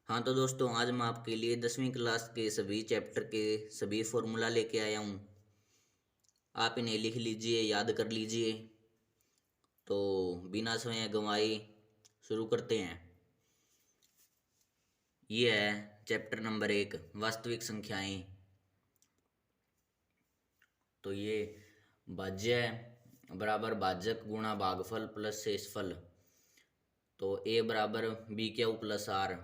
हाँ तो दोस्तों, आज मैं आपके लिए 10वीं क्लास के सभी चैप्टर के सभी फॉर्मूला लेके आया हूँ। आप इन्हें लिख लीजिए, याद कर लीजिए। तो बिना समय गंवाए शुरू करते हैं। ये है चैप्टर नंबर 1, वास्तविक संख्याएं। तो ये भाज्य बराबर भाजक गुणा भागफल प्लस शेषफल। तो ए बराबर बी क्यू प्लस आर।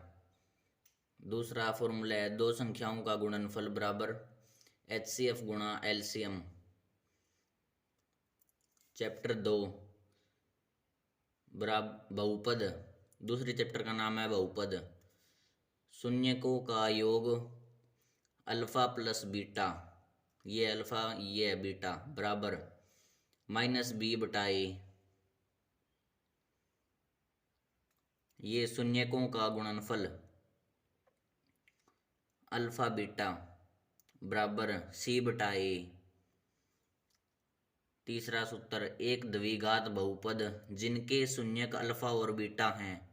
दूसरा फॉर्मूला है दो संख्याओं का गुणनफल बराबर HCF गुणा LCM। चैप्टर 2 बराबर बहुपद। दूसरे चैप्टर का नाम है बहुपद। शून्यकों का योग अल्फा प्लस बीटा, ये अल्फा ये है बीटा, बराबर माइनस बी बटा ए। ये शून्यकों का गुणनफल अल्फा बीटा बराबर सी बटा ए। तीसरा सूत्र एक द्विघात बहुपद जिनके शून्यक अल्फा और बीटा हैं।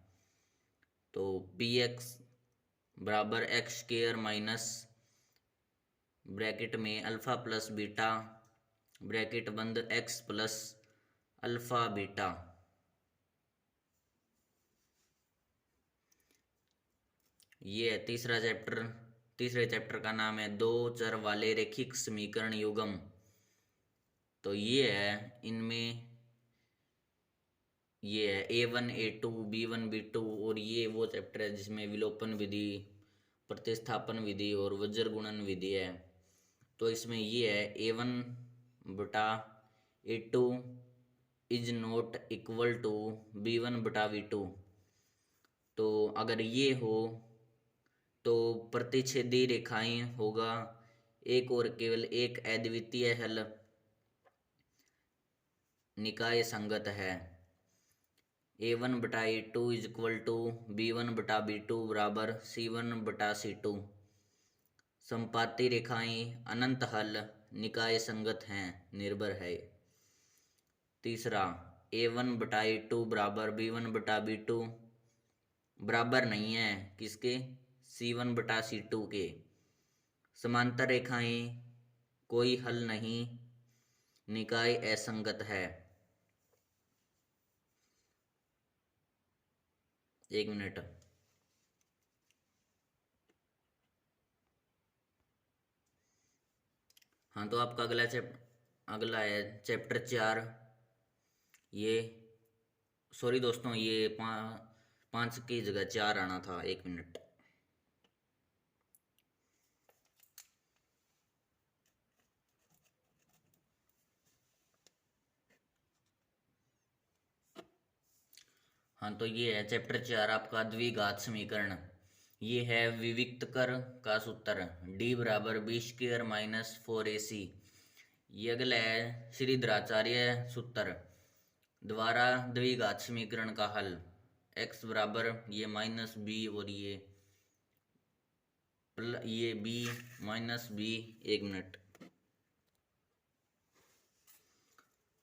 तो पी एक्स बराबर एक्स स्क्र माइनस ब्रैकेट में अल्फा प्लस बीटा ब्रैकेट बंद एक्स प्लस अल्फा बीटा। ये है तीसरा चैप्टर। तीसरे चैप्टर का नाम है दो चर वाले रैखिक समीकरण युग्म। तो ये है इनमें, ये है A1 A2 B1 B2, और ये वो चैप्टर है जिसमें विलोपन विधि, प्रतिस्थापन विधि और वज्र गुणन विधि है। तो इसमें ये है A1 बटा A2 is not equal to B1 बटा B2। तो अगर ये हो तो प्रतिच्छेदी रेखाएं होगा एक और केवल एक अद्वितीय हल निकाय संगत है। A1 बटा A2 is equal to B1 बटा B2 बराबर C1 बटा C2। संपाती रेखाएं अनंत हल निकाय संगत हैं, निर्भर है। तीसरा A1 बटा A2 बराबर B1 बटा B2 बराबर नहीं है किसके, C1 बटा C2 के। समांतर रेखाएं कोई हल नहीं, निकाय असंगत है। एक मिनट। हाँ तो आपका अगला है चैप्टर 4। ये सॉरी दोस्तों, ये 5 की जगह 4 आना था। एक मिनट। हाँ तो ये है चैप्टर 4 आपका द्विघात समीकरण। ये है विविक्त कर का सूत्र D बराबर बी स्क्र माइनस 4AC। ये अगला है श्रीधराचार्य सूत्र द्वारा द्विघात समीकरण का हल। x बराबर ये माइनस बी और ये b माइनस बी। एक मिनट।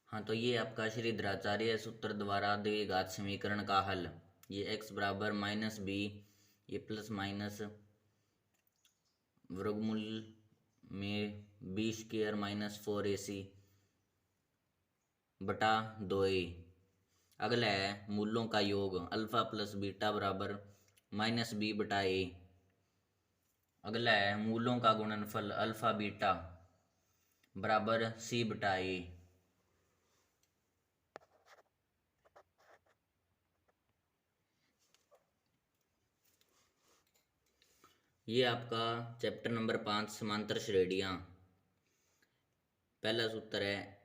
हाँ तो ये आपका श्रीधराचार्य सूत्र द्वारा द्विघात समीकरण का हल। ये x बराबर माइनस बी, ये प्लस माइनस वर्गमूल में बी स्क्र माइनस 4AC बटा 2a। अगला है मूलों का योग अल्फा प्लस बीटा बराबर माइनस बी बटा ए। अगला है मूलों का गुणनफल अल्फा बीटा बराबर सी बटा ए। ये आपका चैप्टर नंबर 5 समांतर श्रेणियाँ। पहला सूत्र है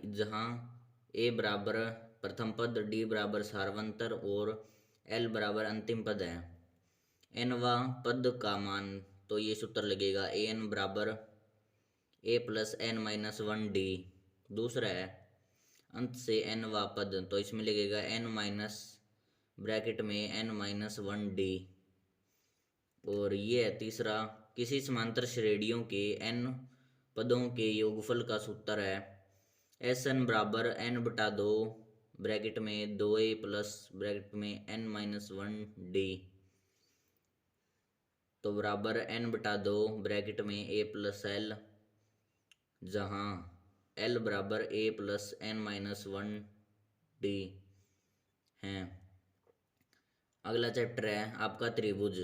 जहाँ ए बराबर प्रथम पद, डी बराबर सार्वंतर और एल बराबर अंतिम पद है। एनवा पद का मान, तो ये सूत्र लगेगा ए एन बराबर ए प्लस एन माइनस 1 डी। दूसरा है अंत से एन वा पद, तो इसमें लगेगा एन माइनस ब्रैकेट में एन माइनस 1 डी। और ये है तीसरा, किसी समांतर श्रेणियों के एन पदों के योगफल का सूत्र है एस एन बराबर एन बटा 2 ब्रैकेट में 2a प्लस ब्रैकेट में एन माइनस 1 डी। तो बराबर n बटा 2 ब्रैकेट में a प्लस एल, जहाँ l बराबर a plus n minus 1 d है। अगला चैप्टर है आपका त्रिभुज,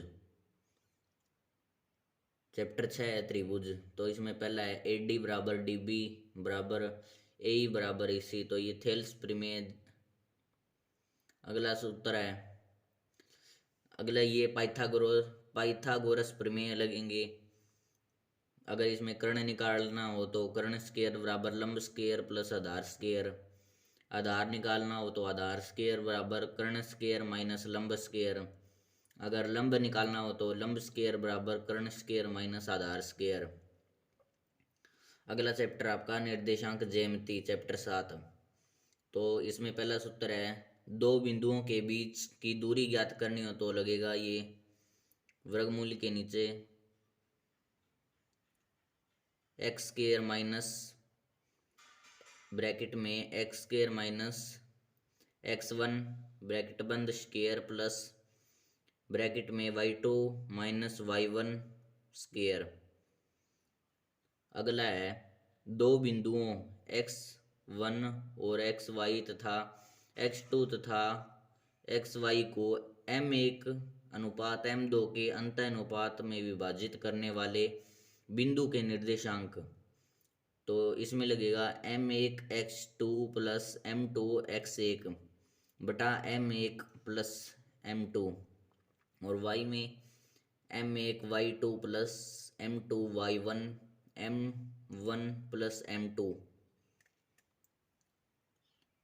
चैप्टर 6 है त्रिभुज। तो इसमें पहला है ए डी बराबर डी बी बराबर ए ई बराबर ए सी, तो ये थेल्स प्रमेय। अगला सूत्र है, अगला ये पाइथागोरस प्रमेय लगेंगे। अगर इसमें कर्ण निकालना हो तो कर्ण स्क्वायर बराबर लंब स्क्वायर प्लस आधार स्क्वायर, आधार निकालना हो तो आधार स्क्वायर बराबर कर्ण स्क्वायर माइनस लंब स्क्वायर, अगर लंब निकालना हो तो लंब स्क्वायर बराबर कर्ण स्क्वायर माइनस आधार स्क्वायर। अगला चैप्टर आपका निर्देशांक ज्यामिति, चैप्टर 7। तो इसमें पहला सूत्र है, दो बिंदुओं के बीच की दूरी ज्ञात करनी हो तो लगेगा ये वर्गमूल के नीचे एक्स स्क्वायर माइनस ब्रैकेट में x square minus x1 bracket बंद स्क्वायर प्लस ब्रैकेट में y2 माइनस y1 स्क्वायर। अगला है, दो बिंदुओं x1 और xy तथा x2 तथा xy को m1 अनुपात m2 के अंत अनुपात में विभाजित करने वाले बिंदु के निर्देशांक। तो इसमें लगेगा m1 x2 plus m2 x1 बटा m1 प्लस m2, और y में m1 y2 plus m2 y1 m1 plus m2।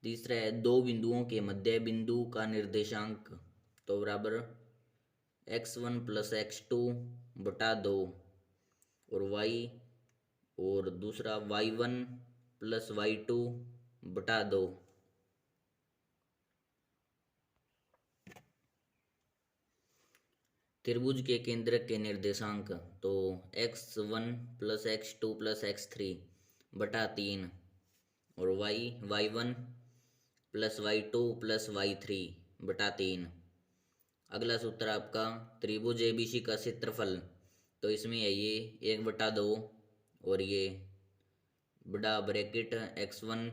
तीसरा है, दो बिंदुओं के मध्य बिंदु का निर्देशांक, तो बराबर x1 प्लस x2 बटा 2 और y, और दूसरा y1 प्लस y2 बटा 2। त्रिभुज के केंद्रक के निर्देशांक, तो x1 plus x2 plus x3 बटा 3 और y1 plus y2 plus y3 बटा 3। अगला सूत्र आपका त्रिभुज एबीसी का क्षेत्रफल, तो इसमें है ये 1/2 और ये बड़ा ब्रैकेट x1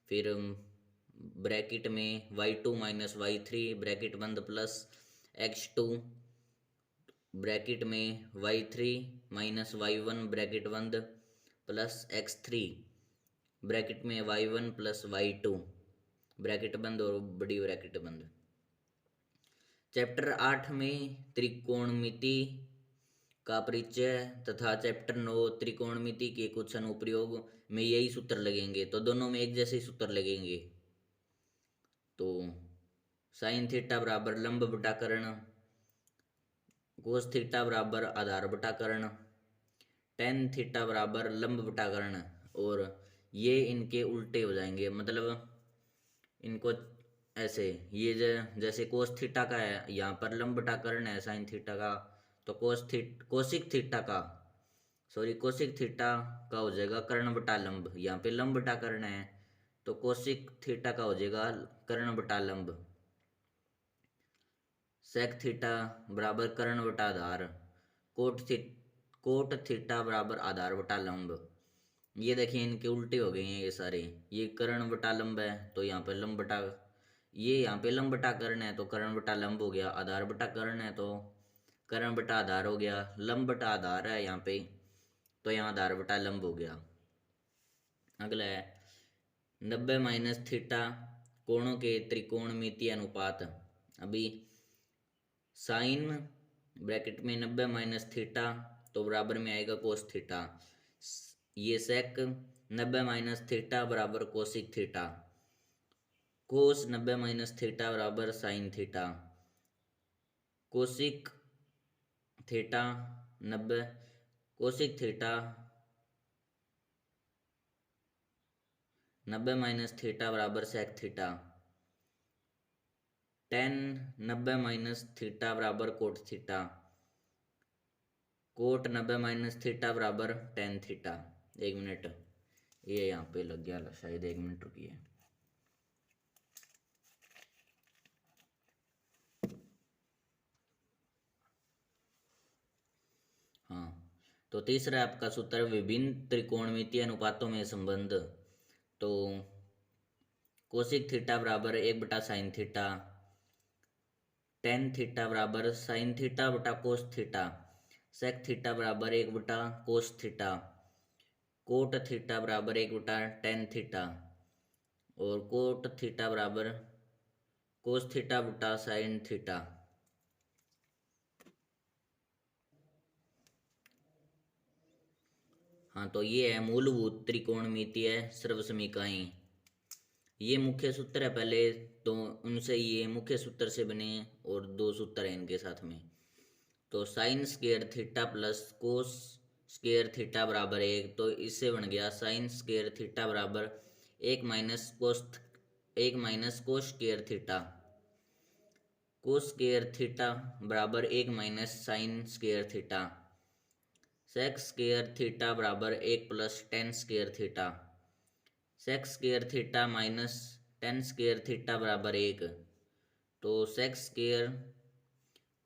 फिर ब्रैकेट में y2 माइनस y3 ब्रैकेट बंद प्लस x2 ब्रैकेट में y3 माइनस y1 ब्रैकेट बंद प्लस x3 ब्रैकेट में y1 प्लस y2 ब्रैकेट बंद और बड़ी ब्रैकेट बंद। चैप्टर 8 में त्रिकोणमिति का परिचय तथा चैप्टर 9 त्रिकोणमिति के कुछ अनुप्रयोग में यही सूत्र लगेंगे, तो दोनों में एक जैसे सूत्र लगेंगे। तो साइन थीटा बराबर लंब बटा कर्ण, कोस थीटा बराबर आधार बटा कर्ण, टेन थीटा बराबर लंब बटा कर्ण, और ये इनके उल्टे हो जाएंगे, मतलब इनको ऐसे, ये जैसे कोस थीटा का है यहाँ पर लंब बटा कर्ण है साइन थीटा का, तो कोसिक थीटा का हो जाएगा कर्ण बटा लंब, यहाँ पे लंब बटा कर्ण है तो कोसिक थीटा का हो जाएगा कर्ण बटा लंब। सेक थीटा बराबर कर्ण बटा आधार, कोट थीटा बराबर आधार बटा लंब। ये देखिए इनके उल्टे हो गए हैं ये सारे, ये कर्ण बटा लंब है तो यहाँ पे लंब बटा, ये यहाँ पे लंब बटा कर्ण है तो कर्ण बटा लंब हो गया, आधार बटा कर्ण है तो कर्ण बटा आधार हो गया, लंब बटा आधार है यहाँ पे तो यहाँ आधार बटा लंब हो गया। अगला है 90 माइनस थीटा कोणों के त्रिकोणमितीय अनुपात। अभी साइन ब्रैकेट में 90 माइनस थीटा तो बराबर में आएगा कोस थीटा, ये सेक 90 माइनस थीटा बराबर cosec theta, cos 90 minus theta बराबर sine theta, cosec theta 90 cosec theta 90 minus theta बराबर sec theta, tan 90 minus theta बराबर cot theta, cot 90 minus theta बराबर टेन थीटा। 1 मिनट, ये यहाँ पे लग गया शायद, 1 मिनट रुकिए। तो तीसरा आपका सूत्र विभिन्न त्रिकोणमितीय अनुपातों में संबंध। तो कोसिक थीटा बराबर 1/sin थीटा, टेन थीटा बराबर साइन थीटा बटा कोस थीटा, सेक थीटा बराबर 1/कोस थीटा, कोट थीटा बराबर 1/टेन थीटा और कोट थीटा बराबर कोस थीटा बटा साइन थीटा। हाँ, तो ये है मूलभूत त्रिकोणमितीय सर्वसमीकाएं। ये मुख्य सूत्र है पहले, तो उनसे ये मुख्य सूत्र से बने और दो सूत्र हैं इनके साथ में। तो sign square theta plus cos square theta बराबर 1, तो इससे बन गया साइन स्क्वायर थीटा बराबर 1 minus cos square theta, cos square theta बराबर 1 - sine square theta, sec square theta बराबर 1 + tan square theta, sec square theta minus tan square theta बराबर 1। तो सेक स्क्वायर,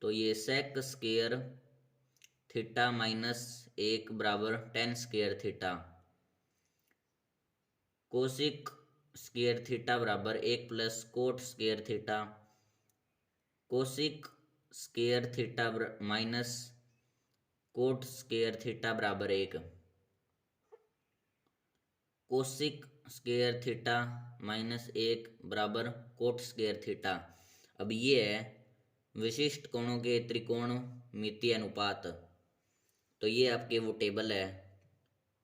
तो ये सेक स्क्वायर थीटा माइनस 1 बराबर ten square theta, cosec square theta बराबर 1 + coat square theta, cosec square theta minus cot square theta बराबर 1, cosec square theta minus 1 बराबर coat square theta. अब ये है विशिष्ट कोणों के त्रिकोणमितीय अनुपात। तो ये आपके वो टेबल है,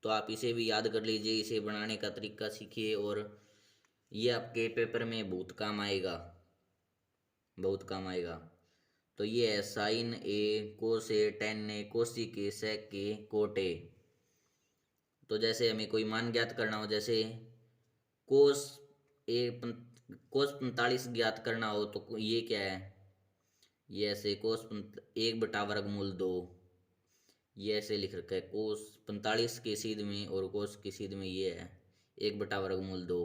तो आप इसे भी याद कर लीजिए, इसे बनाने का तरीका सीखिए और ये आपके पेपर में बहुत काम आएगा, बहुत काम आएगा। तो ये है sine A, cos A, tan A, cosec A, sec A, cot A. तो जैसे हमें कोई मान ज्ञात करना हो, जैसे कोस ए कोस 45 ज्ञात करना हो, तो ये क्या है, ये ऐसे कोस 1/√2, ये ऐसे लिख रखा है। कोस 45 के सीध में और कोस की सीध में ये है 1/√2।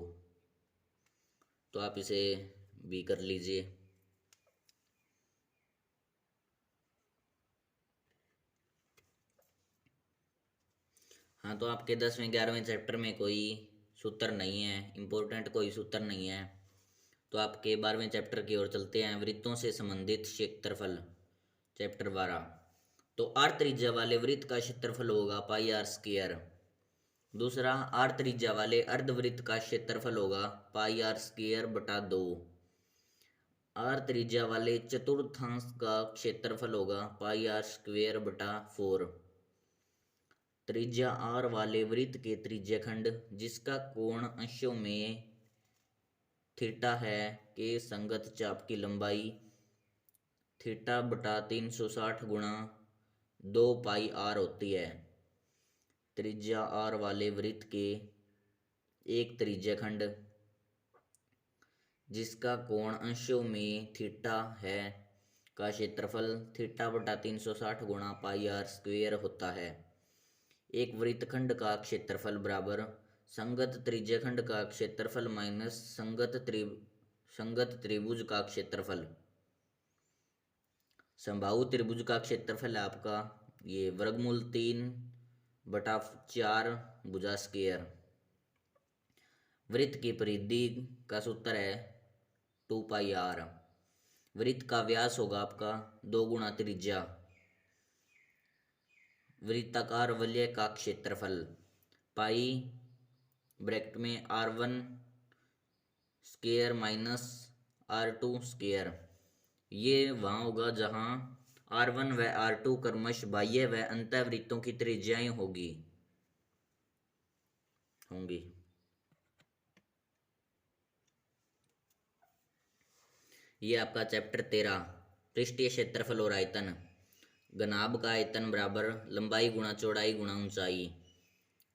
तो आप इसे भी कर लीजिए। हाँ, तो आपके 10वें 11वें चैप्टर में कोई सूत्र नहीं है, इम्पोर्टेंट कोई सूत्र नहीं है। तो आपके 12वें चैप्टर की ओर चलते हैं, वृत्तों से संबंधित क्षेत्रफल, चैप्टर 12। तो आर त्रिज्या वाले वृत्त का क्षेत्रफल होगा πr²। दूसरा, आर त्रिज्या वाले अर्धवृत्त का क्षेत्रफल होगा πr²/2। आर त्रिज्या वाले चतुर्थांश का क्षेत्रफल होगा πr²/4। त्रिज्या आर वाले वृत्त के त्रिज्याखंड जिसका कोण अंशों में थीटा है के संगत चाप की लंबाई θ/360 गुणा 2πr होती है। त्रिज्या आर वाले वृत्त के एक त्रिज्याखंड जिसका कोण अंशों में थीटा है का क्षेत्रफल θ/360 गुणा πr² होता है। एक वृत्तखंड का क्षेत्रफल बराबर संगत त्रिज्याखंड का क्षेत्रफल माइनस संगत त्रिभुज का क्षेत्रफल। समबाहु त्रिभुज का क्षेत्रफल है आपका ये वर्गमूल 3/4 भुजा स्क्वायर। वृत्त की परिधि का सूत्र है 2πr। वृत्त का व्यास होगा आपका 2 गुणा त्रिज्या। वृत्ताकार वलय का क्षेत्रफल पाई ब्रैकेट में r1² माइनस r2²। ये वहाँ होगा जहाँ r1 व r2 क्रमश बाह्य व अंतःवृत्तों की त्रिज्याएं होंगी। ये आपका चैप्टर 13 पृष्ठीय क्षेत्रफल और आयतन। घनाभ का आयतन बराबर लंबाई गुणा चौड़ाई गुणा ऊंचाई।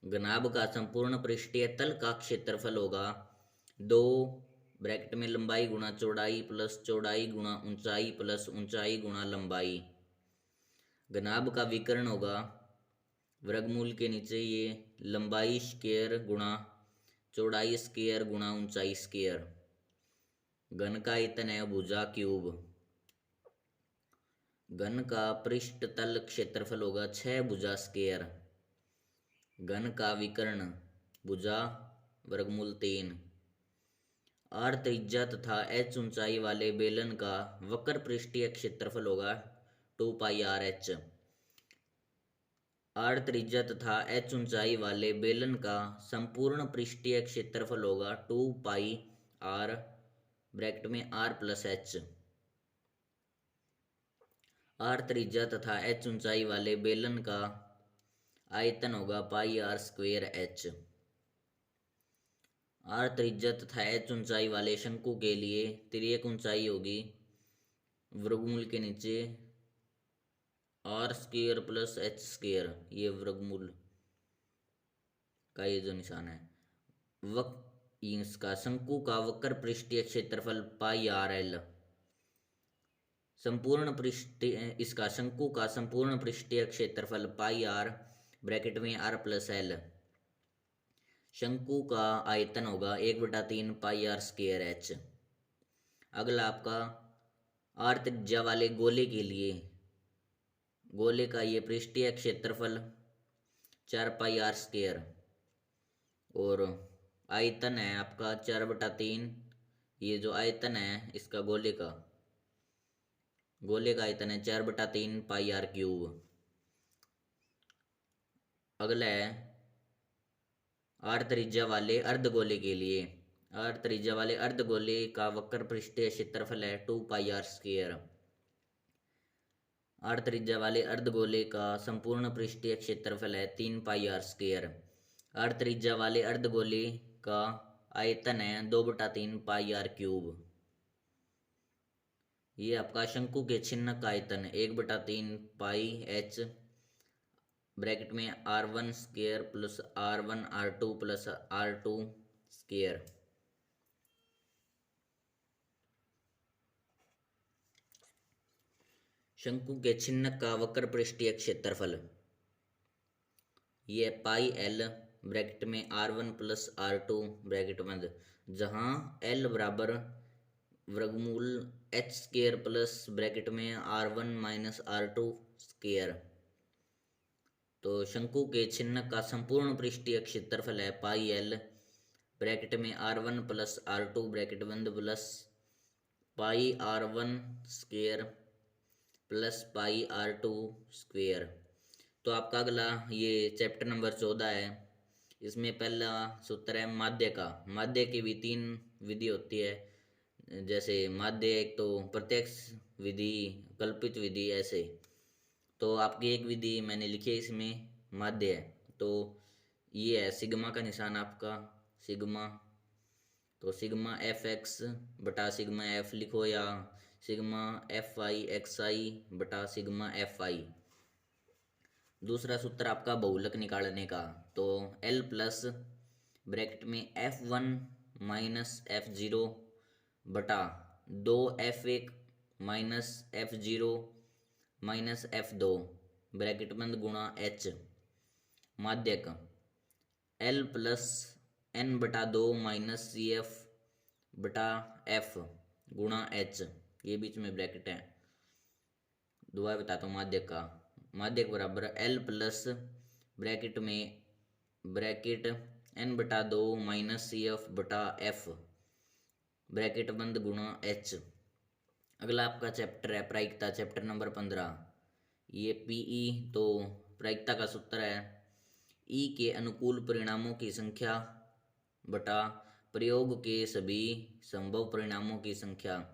घनाभ का संपूर्ण पृष्ठीय तल का क्षेत्रफल होगा 2 ब्रैकेट में लंबाई गुणा चौड़ाई प्लस चौड़ाई गुणा ऊंचाई प्लस ऊंचाई गुणा लंबाई। घनाभ का विकर्ण होगा वर्गमूल के नीचे ये लंबाई स्क्वायर गुणा चौड़ाई स्क्वायर गुणा ऊंचाई स्क्वायर। घन का आयतन है भुजा क्यूब। घन का पृष्ठ तल क्षेत्रफल होगा 6 भुजा स्क्वायर। घन का विकर्ण भुजा वर्गमूल 3। आर त्रिज्या तथा एच ऊंचाई वाले बेलन का वक्र पृष्ठीय क्षेत्रफल होगा 2 पाई आर एच। आर त्रिज्या तथा एच ऊंचाई वाले बेलन का संपूर्ण पृष्ठीय क्षेत्रफल होगा 2 पाई आर ब्रैकेट में आर प्लस एच। आर त्रिज्या तथा एच ऊंचाई वाले बेलन का आयतन होगा पाई आर स्क्वेयर एच। आर त्रिज्या तथा एच ऊंचाई वाले शंकु के लिए तिर्यक ऊंचाई होगी वर्गमूल के नीचे R square plus H square, ये वर्गमूल का ये जो निशान है। इसका शंकु का वक्र पृष्ठीय क्षेत्रफल पाई आर एल। संपूर्ण पृष्ठीय इसका शंकु का संपूर्ण पृष्ठीय क्षेत्रफल पाई आर ब्रैकेट में आर प्लस एल। शंकु का आयतन होगा 1/3 पाई आर स्क्वायर एच। अगला आपका आर त्रिज्या वाले गोले के लिए, गोले का ये पृष्ठीय क्षेत्रफल 4 पाई आर स्क्वायर और आयतन है आपका 4/3। ये जो आयतन है इसका गोले का आयतन है 4/3 पाई आर क्यूब। अगला है आर त्रिज्या वाले अर्धगोले के लिए। आर त्रिज्या वाले अर्धगोले का वक्र पृष्ठीय क्षेत्रफल है 2 पाई आर स्क्वायर। आर त्रिज्या वाले अर्धगोले का संपूर्ण पृष्ठीय क्षेत्रफल है 3 पाई आर स्क्वायर। आर त्रिज्या वाले अर्धगोले का आयतन है 2/3 पाई आर क्यूब। ये आपका शंकु के छिन्न का आयतन 1/3 पाई एच ब्रैकेट में R1 square plus R1 R2 plus R2 square. शंकु के छिन्न का वक्र पृष्ठीय क्षेत्रफल ये पाई एल ब्रैकेट में R1 प्लस R2 ब्रैकेट बंद, जहाँ L बराबर वर्गमूल एच स्क्वायर प्लस ब्रैकेट में R1 माइनस R2 स्क्वायर। तो शंकु के छिन्न का संपूर्ण पृष्ठीय क्षेत्रफल है पाई एल ब्रैकेट में R1 प्लस R2 ब्रैकेट बंद plus pi R1 square plus pi R2 square. तो आपका अगला ये चैप्टर नंबर 14 है। इसमें पहला सूत्र है माध्य का। माध्य की भी 3 विधि होती है, जैसे माध्य एक तो प्रत्यक्ष विधि, कल्पित विधि, ऐसे। तो आपकी एक विधि मैंने लिखी है इसमें माध्य है। तो ये है सिग्मा का निशान आपका, सिग्मा। तो सिग्मा एफ एक्स बटा सिग्मा एफ लिखो या सिग्मा एफ आई एक्स आई बटा सिग्मा एफ आई। दूसरा सूत्र आपका बहुलक निकालने का, तो एल प्लस ब्रैकेट में F1 माइनस F0 बटा 2F1 minus F0 minus F2 bracket बंद गुणा H। माध्यक L प्लस N बटा 2 माइनस CF बटा F गुणा H, ये बीच में ब्रैकेट है। दोबारा बताता हूँ माध्यक का। माध्यक बराबर L प्लस ब्रैकेट में ब्रैकेट N बटा 2 माइनस CF बटा F ब्रैकेट बंद गुणा H। अगला आपका चैप्टर है प्रायिकता, चैप्टर नंबर 15। ये PE, तो प्रायिकता का सूत्र है E के अनुकूल परिणामों की संख्या बटा प्रयोग के सभी संभव परिणामों की संख्या।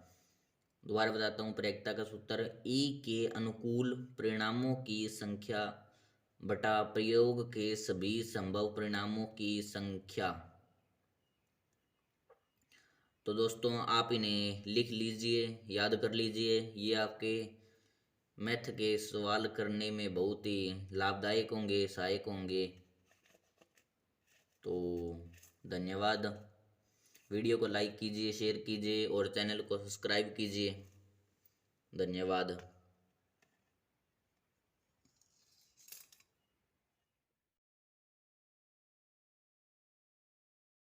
दोबारा बताता हूँ प्रायिकता का सूत्र E के अनुकूल परिणामों की संख्या बटा प्रयोग के सभी संभव परिणामों की संख्या। तो दोस्तों आप इन्हें लिख लीजिए, याद कर लीजिए। ये आपके मैथ के सवाल करने में बहुत ही लाभदायक होंगे, सहायक होंगे। तो धन्यवाद। वीडियो को लाइक कीजिए, शेयर कीजिए और चैनल को सब्सक्राइब कीजिए। धन्यवाद।